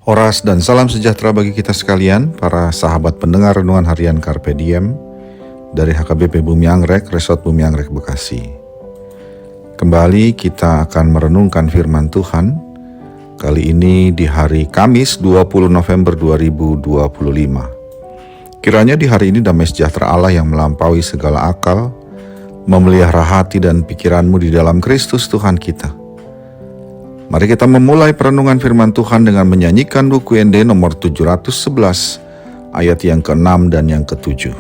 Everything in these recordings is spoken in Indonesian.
Oras dan salam sejahtera bagi kita sekalian, para sahabat pendengar renungan harian Carpe Diem dari HKBP Bumi Anggrek, Resort Bumi Anggrek, Bekasi. Kembali kita akan merenungkan firman Tuhan, kali ini di hari Kamis 20 November 2025. Kiranya di hari ini damai sejahtera Allah yang melampaui segala akal, memelihara hati dan pikiranmu di dalam Kristus Tuhan kita. Mari kita memulai perenungan firman Tuhan dengan menyanyikan buku ND nomor 711 ayat yang ke-6 dan yang ke-7.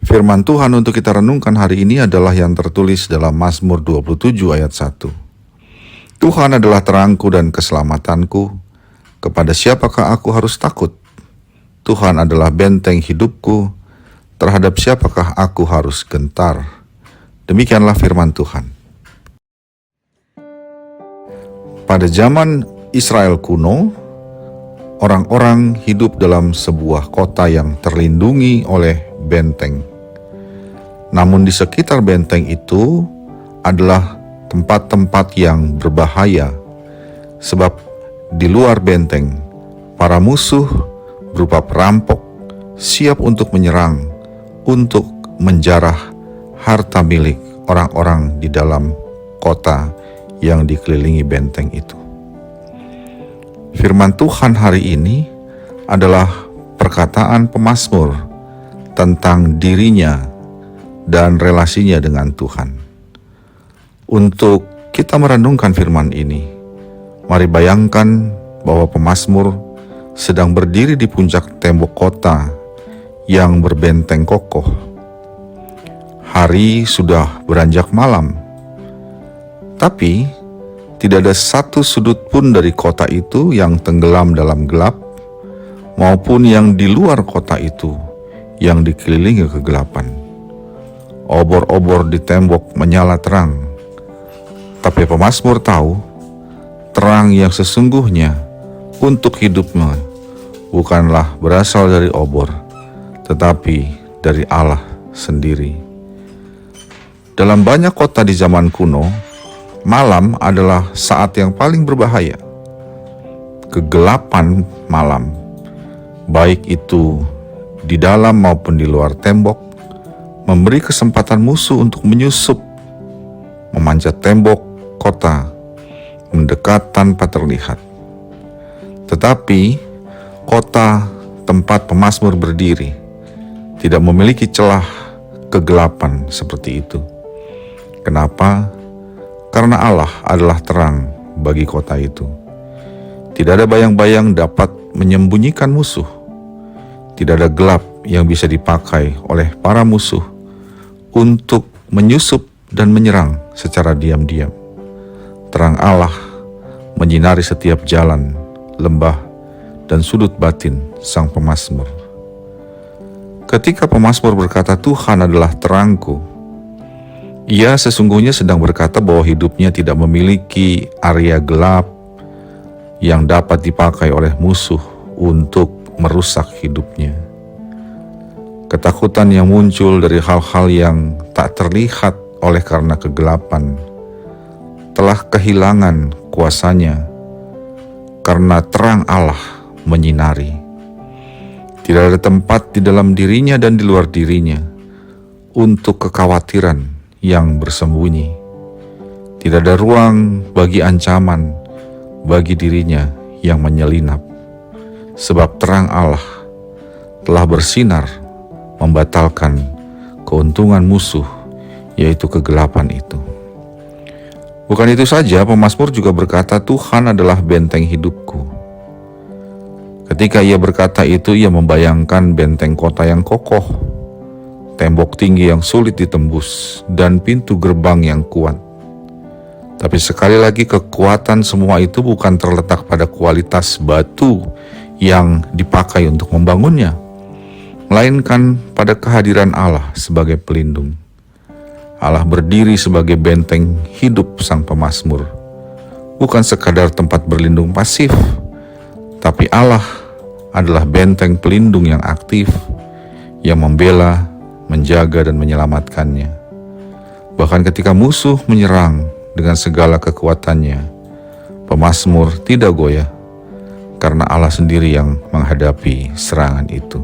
Firman Tuhan untuk kita renungkan hari ini adalah yang tertulis dalam Mazmur 27 ayat 1. Tuhan adalah terangku dan keselamatanku, kepada siapakah aku harus takut? Tuhan adalah benteng hidupku, terhadap siapakah aku harus gentar? Demikianlah firman Tuhan. Pada zaman Israel kuno, orang-orang hidup dalam sebuah kota yang terlindungi oleh benteng. Namun di sekitar benteng itu adalah tempat-tempat yang berbahaya, sebab di luar benteng, para musuh berupa perampok siap untuk menyerang, untuk menjarah harta milik orang-orang di dalam kota yang dikelilingi benteng itu. Firman Tuhan hari ini adalah perkataan pemazmur tentang dirinya dan relasinya dengan Tuhan. Untuk kita merenungkan firman ini, mari bayangkan bahwa pemazmur sedang berdiri di puncak tembok kota yang berbenteng kokoh. Hari sudah beranjak malam, tapi tidak ada satu sudut pun dari kota itu yang tenggelam dalam gelap, maupun yang di luar kota itu yang dikelilingi kegelapan. Obor-obor di tembok menyala terang, tapi pemazmur tahu terang yang sesungguhnya untuk hidupnya bukanlah berasal dari obor, tetapi dari Allah sendiri. Dalam banyak kota di zaman kuno, malam adalah saat yang paling berbahaya. Kegelapan malam, baik itu di dalam maupun di luar tembok, memberi kesempatan musuh untuk menyusup, memanjat tembok kota, mendekat tanpa terlihat. Tetapi kota tempat pemazmur berdiri tidak memiliki celah kegelapan seperti itu. Kenapa? Karena Allah adalah terang bagi kota itu. Tidak ada bayang-bayang dapat menyembunyikan musuh. Tidak ada gelap yang bisa dipakai oleh para musuh untuk menyusup dan menyerang secara diam-diam. Terang Allah menyinari setiap jalan, lembah, dan sudut batin sang pemazmur. Ketika pemazmur berkata, "Tuhan adalah terangku," ia sesungguhnya sedang berkata bahwa hidupnya tidak memiliki area gelap yang dapat dipakai oleh musuh untuk merusak hidupnya. Ketakutan yang muncul dari hal-hal yang tak terlihat oleh karena kegelapan telah kehilangan kuasanya karena terang Allah menyinari. Tidak ada tempat di dalam dirinya dan di luar dirinya untuk kekhawatiran yang bersembunyi. Tidak ada ruang bagi ancaman bagi dirinya yang menyelinap, sebab terang Allah telah bersinar membatalkan keuntungan musuh, yaitu kegelapan itu. Bukan itu saja, pemazmur juga berkata, "Tuhan adalah benteng hidupku." Ketika ia berkata itu, ia membayangkan benteng kota yang kokoh, tembok tinggi yang sulit ditembus, dan pintu gerbang yang kuat. Tapi sekali lagi, kekuatan semua itu bukan terletak pada kualitas batu yang dipakai untuk membangunnya, melainkan pada kehadiran Allah sebagai pelindung. Allah berdiri sebagai benteng hidup sang pemazmur, bukan sekadar tempat berlindung pasif, tapi Allah adalah benteng pelindung yang aktif, yang membela, menjaga, dan menyelamatkannya. Bahkan ketika musuh menyerang dengan segala kekuatannya, pemazmur tidak goyah, karena Allah sendiri yang menghadapi serangan itu.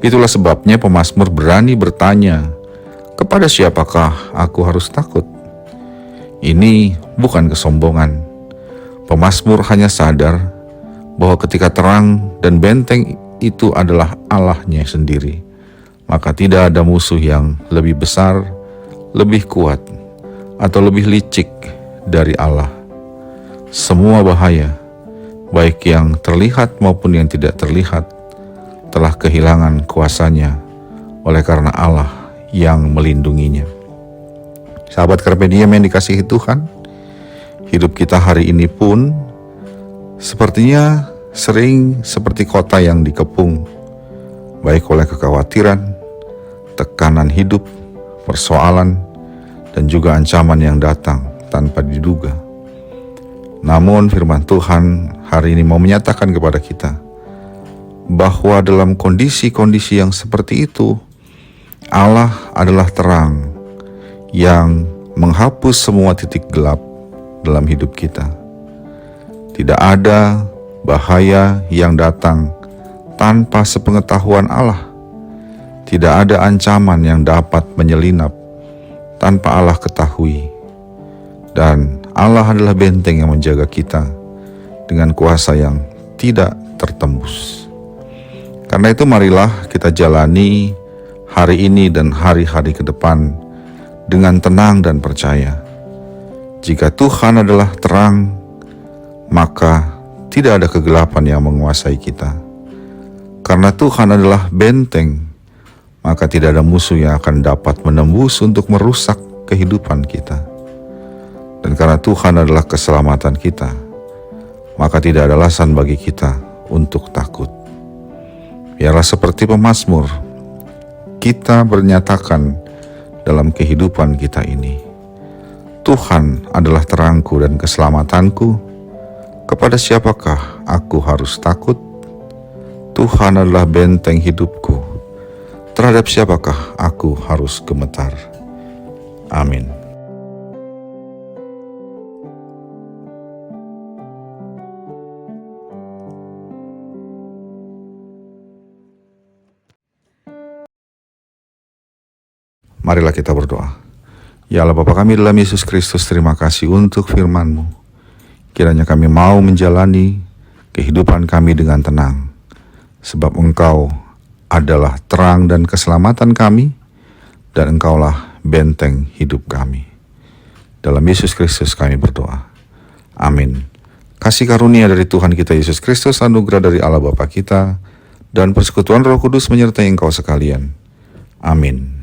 Itulah sebabnya pemazmur berani bertanya, "Kepada siapakah aku harus takut?" Ini bukan kesombongan. Pemazmur hanya sadar bahwa ketika terang dan benteng itu adalah Allahnya sendiri, maka tidak ada musuh yang lebih besar, lebih kuat, atau lebih licik dari Allah. Semua bahaya, baik yang terlihat maupun yang tidak terlihat, telah kehilangan kuasanya oleh karena Allah yang melindunginya. Sahabat Carpe Diem yang dikasihi Tuhan, hidup kita hari ini pun sepertinya sering seperti kota yang dikepung, baik oleh kekhawatiran, tekanan hidup, persoalan, dan juga ancaman yang datang tanpa diduga. Namun firman Tuhan hari ini mau menyatakan kepada kita bahwa dalam kondisi-kondisi yang seperti itu, Allah adalah terang yang menghapus semua titik gelap dalam hidup kita. Tidak ada bahaya yang datang tanpa sepengetahuan Allah. Tidak ada ancaman yang dapat menyelinap tanpa Allah ketahui. Dan Allah adalah benteng yang menjaga kita dengan kuasa yang tidak tertembus. Karena itu marilah kita jalani hari ini dan hari-hari ke depan dengan tenang dan percaya. Jika Tuhan adalah terang, maka tidak ada kegelapan yang menguasai kita. Karena Tuhan adalah benteng, maka tidak ada musuh yang akan dapat menembus untuk merusak kehidupan kita. Dan karena Tuhan adalah keselamatan kita, maka tidak ada alasan bagi kita untuk takut. Biarlah seperti pemazmur, kita bernyatakan dalam kehidupan kita ini, Tuhan adalah terangku dan keselamatanku, kepada siapakah aku harus takut? Tuhan adalah benteng hidupku, terhadap siapakah aku harus gemetar? Amin. Marilah kita berdoa. Ya Allah Bapa kami dalam Yesus Kristus, terima kasih untuk firman-Mu. Kiranya kami mau menjalani kehidupan kami dengan tenang, sebab Engkau adalah terang dan keselamatan kami, dan Engkaulah benteng hidup kami. Dalam Yesus Kristus kami berdoa. Amin. Kasih karunia dari Tuhan kita Yesus Kristus, anugerah dari Allah Bapa kita, dan persekutuan Roh Kudus menyertai engkau sekalian. Amin.